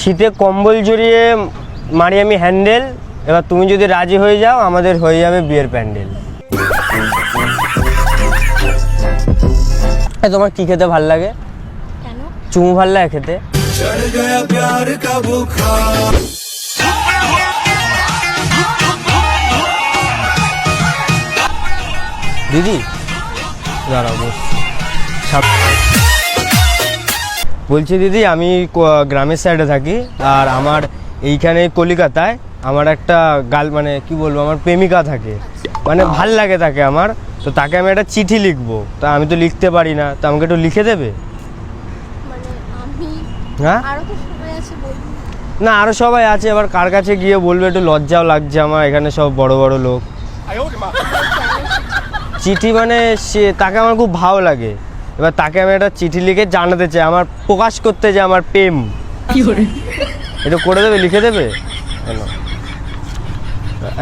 শীতে কম্বল জড়িয়ে মারি আমি হ্যান্ডেল, এবার তুমি যদি রাজি হয়ে যাও আমাদের হয়ে যাবে বিয়ের প্যান্ডেল। তোমার কি খেতে ভাল লাগে? কেন? চুমু ভাল লাগে খেতে? দিদি দাঁড়াও বলছি দিদি, আমি গ্রামের সাইডে থাকি আর আমার এইখানে কলিকাতায় আমার একটা মানে কি বলবো, আমার প্রেমিকা থাকে, মানে ভাল লাগে তাকে আমার। তো তাকে আমি একটা চিঠি লিখবো, তা আমি তো লিখতে পারি না, তো আমাকে একটু লিখে দেবে? মানে আমি হ্যাঁ, আরো তো সবাই আছে বলবো না আরো সবাই আছে, এবার কার কাছে গিয়ে বলবো, একটু লজ্জাও লাগছে আমার, এখানে সব বড় বড় লোক। চিঠি মানে সে তাকে আমার খুব ভালো লাগে, এবার তাকে আমি একটা চিঠি লিখে জানাতে চাই, আমার প্রকাশ করতে যে আমার প্রেম। এটা করে দেবে, লিখে দেবে? কেন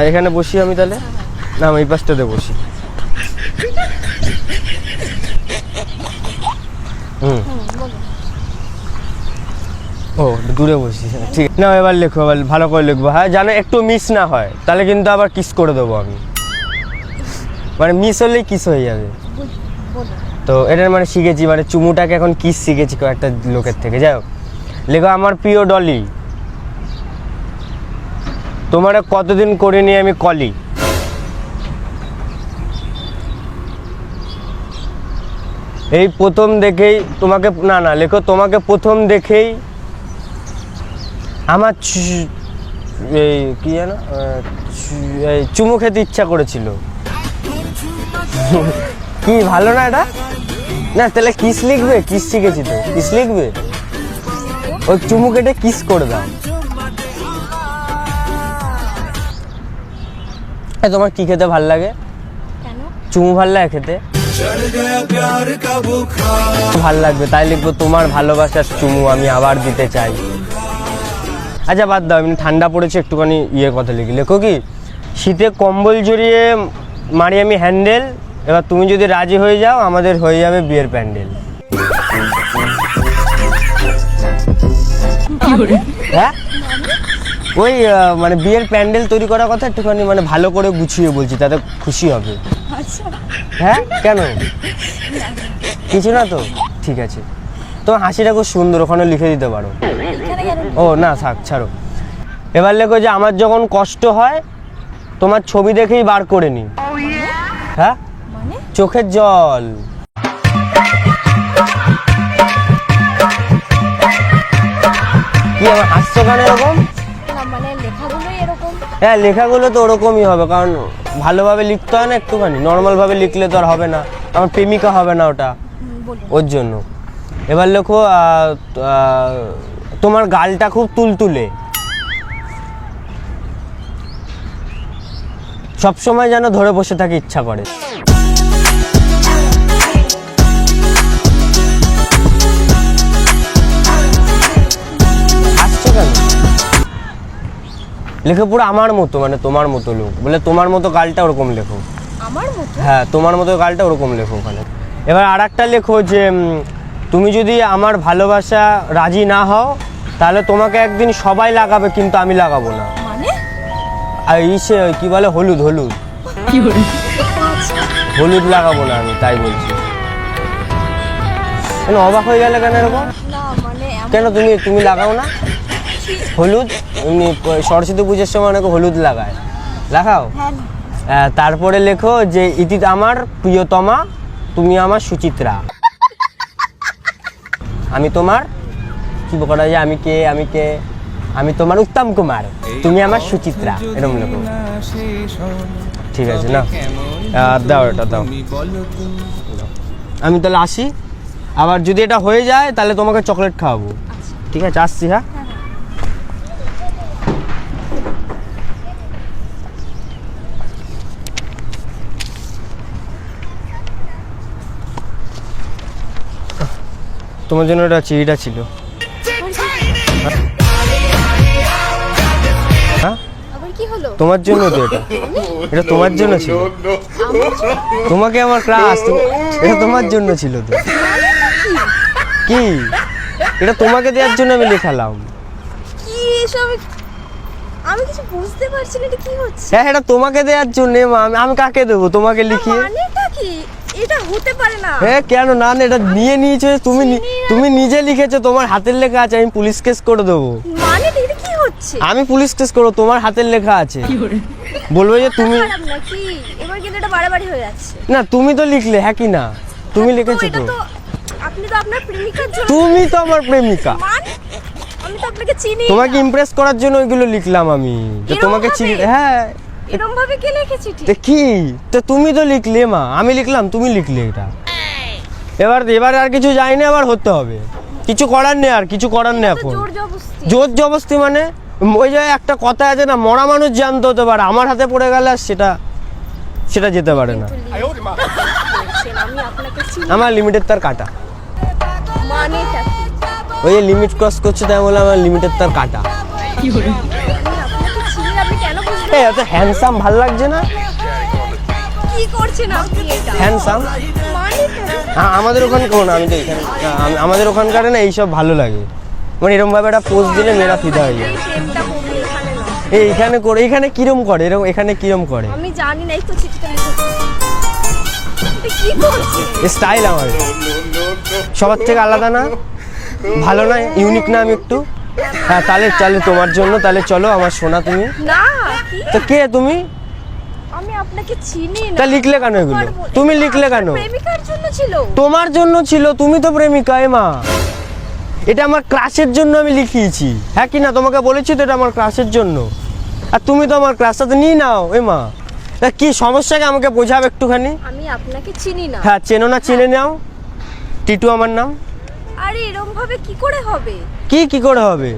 এখানে বসি আমি তাহলে? না আমি এই পাশটাতে বসি। ও দূরে বসি, ঠিক না? এবার লেখো, এবার ভালো করে লিখবো, হ্যাঁ জানো একটু মিস না হয় তাহলে কিন্তু আবার কিস করে দেবো আমি, মানে মিস হলেই কিস হয়ে যাবে। তো এটার মানে শিখেছি, মানে চুমুটাকে এখন কিস শিখেছি কয়েকটা লোকের থেকে। যাই হোক, লেখো আমার প্রিয় ডলি, তোমার কতদিন করে নিয়ে আমি কলি। এই প্রথম দেখেই তোমাকে, না না লেখো, তোমাকে প্রথম দেখেই আমার এই কি জানো এই চুমু খেতে ইচ্ছা করেছিল। কি ভালো না এটা? না তাহলে কিস লিখবে, কিস শিখেছি তো, কিস লিখবে, ওই চুমু কেটে কিস করে দাও। তোমার কি খেতে ভাল লাগে? কেন? চুমু ভাল লাগে খেতে? ভাল লাগবে, তাই লিখবো তোমার ভালোবাসার চুমু আমি আবার দিতে চাই। আচ্ছা বাদ দাও, এমনি ঠান্ডা পড়েছে, একটুখানি কথা লিখি। লেখো কি, শীতে কম্বল জড়িয়ে মারি আমি হ্যান্ডেল, এবার তুমি যদি রাজি হয়ে যাও আমাদের হয়ে যাবে বিয়ের প্যান্ডেল। হ্যাঁ ওই মানে বিয়ের প্যান্ডেল তৈরি করার কথা, একটুখানি মানে ভালো করে গুছিয়ে বলছি, তাতে খুশি হবে। হ্যাঁ কেন, কিছু না তো? ঠিক আছে, তোমার হাসিটা খুব সুন্দর, ওখানে লিখে দিতে পারো। ও না থাক, ছাড়ো। এবার লেখো যে আমার যখন কষ্ট হয় তোমার ছবি দেখেই বার করে নি। হ্যাঁ চোখের জল। কি আমার হাসছো কেন এরকম? হ্যাঁ লেখাগুলো তো ওরকমই হবে, কারণ ভালোভাবে লিখতে হয় না, একটুখানি নর্মাল ভাবে লিখলে তো আর হবে না, আমার প্রেমিকা হবে না ওটা, ওর জন্য। এবার লেখো তোমার গালটা খুব তুলতুলে, সবসময় যেন ধরে বসে থাকি ইচ্ছা করে। আসছো কেন? লেখো পুরো আমার মতো, মানে তোমার মতো লোক, বলে তোমার মতো গালটা ওরকম লেখো। আমার মতো? হ্যাঁ তোমার মতো গালটা ওরকম লেখো ওখানে। এবার আর একটা লেখো যে তুমি যদি আমার ভালোবাসা রাজি না হও তাহলে তোমাকে একদিন সবাই লাগাবে কিন্তু আমি লাগাবো না। মানে? আর ইসে কি বলে, হলুদ, হলুদ হলুদ লাগাবো না আমি, তাই বলছি। কেন অবাক হয়ে গেলে কেন এরকম? কেন তুমি লাগাও না হলুদ? এমনি সরস্বতী পুজোর সময় অনেকে হলুদ লাগায়, লাগাও। তারপরে লেখো যে ইতি আমার প্রিয়তমা, তুমি আমার সুচিত্রা, আমি তোমার কি করা যায়, আমি কে, আমি কে, আমি তোমার উত্তম কুমার, তুমি আমার সুচিত্রা, এরকম লেখো। ঠিক আছে না, দাও এটা দাও। আমি তাহলে আসি, আবার যদি এটা হয়ে যায় তাহলে তোমাকে চকলেট খাওয়াবো। ঠিক আছে, আসছি। হ্যাঁ তোমার জন্য এটা চিঠিটা ছিল। হ্যাঁ তোমার জন্য তো, এটা তোমার জন্য ছিল, তোমাকে আমার ক্রাশ, এটা তোমার জন্য ছিল তো। কি এটা তোমাকে দেওয়ার জন্য আমি লেখালাম। এসো আমি কিছু বুঝতে পারছি না এটা কি হচ্ছে। হ্যাঁ এটা তোমাকে দেওয়ার জন্য মা, আমি কাকে দেবো তোমাকে লিখিয়ে? মানেটা কি? এটা হতে পারে না। হ্যাঁ কেন না, না এটা নিয়ে নিয়েছো তুমি, তুমি নিজে লিখেছো, তোমার হাতের লেখা আছে, আমি পুলিশ কেস করে দেবো। মানে এটা কি হচ্ছে? আমি পুলিশ কেস করবো, তোমার হাতের লেখা আছে, বলবো যে তুমি। খারাপ নাকি? এবার কিন্তু এটা বাড়াবাড়ি হয়ে যাচ্ছে। না তুমি তো লিখলে, হ্যাঁ কি না, তুমি লিখেছো এটা তো। তো আপনি তো আপনার প্রেমিকার জন্য। তুমি তো আমার প্রেমিকা, মানে আমি তো আপনাকে চিনি। তোমাকে ইমপ্রেস করার জন্য ওইগুলো লিখলাম আমি, তো তোমাকে চিনি। হ্যাঁ এরকম ভাবে কে লিখেছি ঠিক? তো কি, তো তুমি তো লিখলে মা, আমি লিখলাম তুমি লিখলে এটা। এবার আর কিছু যাই না, আবার হতে হবে, কিছু করার নেই, আর কিছু করার নেই এখন। জোর জবরদস্তি। জোর জবরদস্তি মানে ওই যে একটা কথা আছে না, মরা মানুষ জানতে হতে পারে, আমার হাতে পড়ে গেলে আর সেটা যেতে পারে না। আমি আপনাকে চিনি। আমার লিমিটের তার কাটা, মানেটা কি? ওই লিমিট ক্রস করছে, তাই বলে আমার লিমিটের তার কাটা। আমি আপনাকে চিনি না, আপনি কেন বুঝলেন? এত হ্যান্ডসাম ভাল লাগছে না? কি করছেন আপনি এটা? হ্যান্ডসাম মানেটা আমাদের ওখানে কোন, আমি তো এখানে আমাদের ওখানকার না এইসব ভালো লাগে, মানে এরকম ভাবে একটা পোজ দিলে মেয়েরা ফিদা হয়ে যায়। এই প্রেমটা করবে এখানে না। এইখানে করে, এখানে কিরম করে, এরকম এখানে কিরম করে, আমি জানি না, এই তো চিঠিটা লিখেছি। এটা কি করছে? স্টাইল আমার সবার থেকে আলাদা না, ভালো না, ইউনিক না আমি একটু। হ্যাঁ তাহলে চলে তোমার জন্য, তাহলে চলো আমার সোনা তুমি। না কি? তো কে তুমি? আমি আপনাকে চিনি না। তা লিখলে কেন এগুলো? তুমি লিখলে কেন? প্রেমিকার জন্য ছিল। তোমার জন্য ছিল, তুমি তো প্রেমিকা এ মা। এটা আমার ক্লাসের জন্য আমি লিখিয়েছি, হ্যাঁ কি না, তোমাকে বলেছি তো এটা আমার ক্লাসের জন্য, আর তুমি তো আমার ক্লাসটা তো নিয়ে নাও এ মা। তা কি সমস্যাকে আমাকে বোঝাবে একটুখানি। আমি আপনাকে চিনি না। হ্যাঁ চেনো না, চিনে নাও, টিটু আমার নাম। আরে এরকম ভাবে কি করে হবে? কি করে হবে?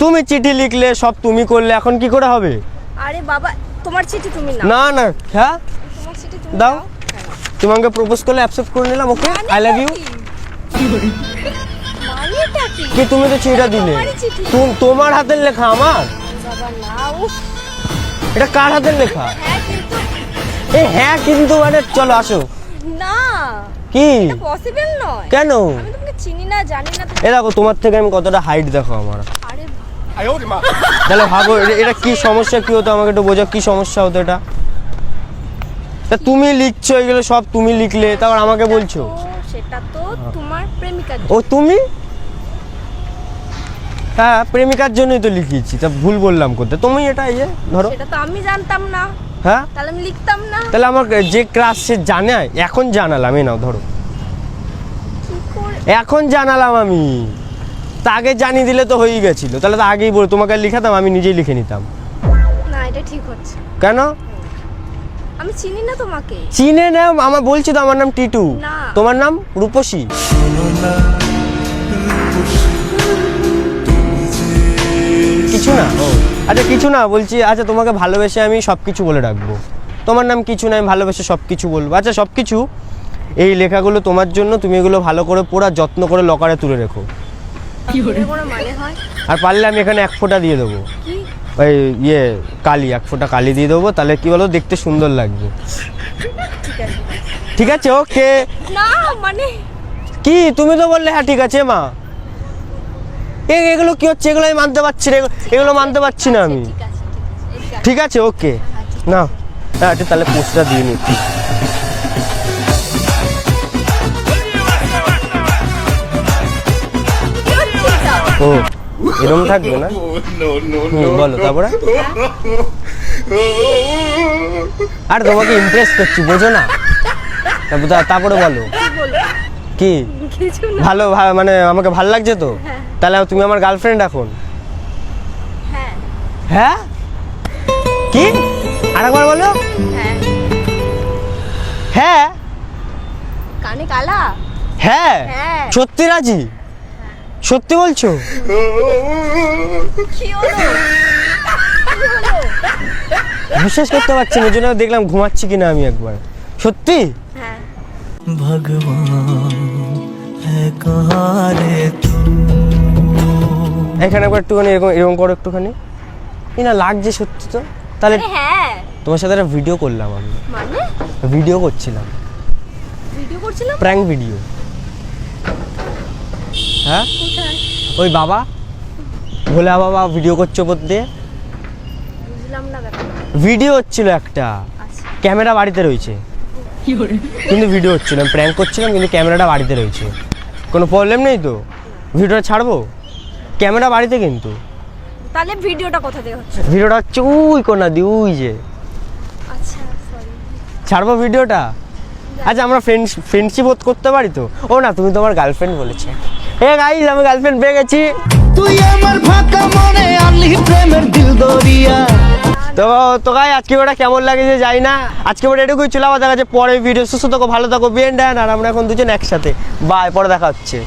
তুমি চিঠি লিখলে, সব তুমি করলে, এখন কি করে হবে? আরে বাবা, তোমার চিঠি তুমি না। না না, হ্যাঁ তোমার চিঠি তুমি দাও। দাও। তুমি আমাকে প্রপোজ করলে অ্যাকসেপ্ট করে নিলাম, ওকে আই লাভ ইউ। মানেটা কি? কি তুমি তো চিঠিটা দিলে, তোমারই চিঠি। তোমার হাতের লেখা আমার? বাবা না, উফ। এটা কার হাতের লেখা? হ্যাঁ কিন্তু এই হ্যাঁ কিন্তু মানে চলো আসো। না, কি এটা পসিবল নয়। কেন? আমি তোমাকে চিনি না, জানি না তুমি। এ দেখো তোমার থেকে আমি কতটা হাইট দেখো আমার, আরে তাহলে ভাবো এটা কি সমস্যা, কি হতো আমাকে একটু বোঝাও, কি সমস্যা হতো এটা? তা তুমি লিখছো এগুলো সব, তুমি লিখলে, তারপর আমাকে বলছো সেটা তো তোমার প্রেমিকার ও তুমি। হ্যাঁ প্রেমিকার জন্যই তো লিখিয়েছি, তা ভুল বললাম করতে, তুমি এটা এই যে ধরো। সেটা তো আমি জানতাম না, হ্যাঁ তাহলে আমি লিখতাম না। তাহলে আমার যে ক্লাস সে জানে, এখন জানালাম, এই নাও ধরো, কি করে? এখন জানালাম আমি, তা আগে জানিয়ে দিলে তো হয়েই গেছিল, তাহলে তো আগেই বলে তোমাকে লিখাতাম, আমি নিজেই লিখে নিতাম। না এটা ঠিক হচ্ছে। কেন? আমি চিনি না তোমাকে। চিনে নাও, আমার বলছি তো আমার নাম টিটু। না। তোমার নাম রূপসী। কিছু না, ও আচ্ছা কিছু না বলছি, আচ্ছা তোমাকে ভালোবেসে আমি সব কিছু বলে রাখবো, তোমার নাম কিছু না, আমি ভালোবেসে সব কিছু বলবো। আচ্ছা সব কিছু, এই লেখাগুলো তোমার জন্য, তুমি এগুলো ভালো করে পড়া, যত্ন করে লকারে তুলে রেখো। এর কোনো মানে হয়? আর পারলে আমি এখানে 1 ফোঁটা দিয়ে দেবো, কি? ওই কালি, 1 ফোঁটা কালি দিয়ে দেবো, তাহলে কি বলো দেখতে সুন্দর লাগবে। ঠিক আছে। ঠিক আছে ওকে। না মানে কি তুমি তো বললে হ্যাঁ ঠিক আছে মা, এগুলো কি হচ্ছে, এগুলো আমি মানতে পারছি না, এগুলো মানতে পারছি না আমি। ঠিক আছে, ঠিক আছে ওকে না, হ্যাঁ আচ্ছা তাহলে পোস্টটা দিয়ে নিচ্ছি। ও এরম থাকবে না, বলো তারপরে। আর তোমাকে ইমপ্রেস করছি বোঝো না, তারপরে বলো কি কিছু না। ভালো, মানে আমাকে ভালো লাগছে তো, তাহলে তুমি আমার গার্লফ্রেন্ড এখন। হ্যাঁ হ্যাঁ কি আরেকবার বলো। হ্যাঁ হ্যাঁ কানে কালা। হ্যাঁ হ্যাঁ। সত্যি রাজি, সত্যি বলছো? কি হলো? কি হলো? বিশ্বাস করতে পারছি না, ওই জন্য দেখলাম ঘুমাচ্ছি কিনা আমি একবার। সত্যি? হ্যাঁ भगवान है कहाँ रे तू। এখানে একবার একটুখানি এরকম এরকম করো একটুখানি, এই না লাগছে সত্যি তো। তাহলে আরে হ্যাঁ তোমার সাথে একটা ভিডিও করলাম আমি, মানে ভিডিও করছিলাম, ভিডিও করছিলাম প্র্যাঙ্ক ভিডিও। হ্যাঁ কোথায়? ওই বাবা ভোলা বাবা ভিডিও করছো বলতে? বুঝলাম না ব্যাপার। ভিডিও হচ্ছিল একটা, আচ্ছা ক্যামেরা বাড়িতে রয়েছে কিন্তু ভিডিও হচ্ছিল, আমি প্র্যাঙ্ক করছিলাম কিন্তু ক্যামেরাটা বাড়িতে রয়েছে। কোনো প্রবলেম নেই তো? ভিডিওটা ছাড়বো? ক্যামেরা বাড়িতে কিন্তু। তাহলে ভিডিওটা কোথা থেকে হচ্ছে? ভিডিওটা হচ্ছে ওই কোনা দি, ওই যে। আচ্ছা সরি। ছাড়বো ভিডিওটা? আচ্ছা আমরা ফ্রেন্ডশিপ করতে পারি তো? ও না, তুমি তোমার গার্লফ্রেন্ড বলেছে। হে গাইস, আমি গার্লফ্রেন্ড পেয়ে গেছি। তুই আমার ফাঁকা মনে আনলি প্রেমের দিল দরিয়া। তো গাই আজকে ওটা কেমন লাগেছে যাই না, আজকে ওটা এটুকুই ছিল। আবার দেখা যাচ্ছে পরে ভিডিও। সুস্থ থাকো, ভালো থাকো, বিয়েন ডান। আর আমরা এখন দুজন একসাথে। বাই, পরে দেখা হচ্ছে।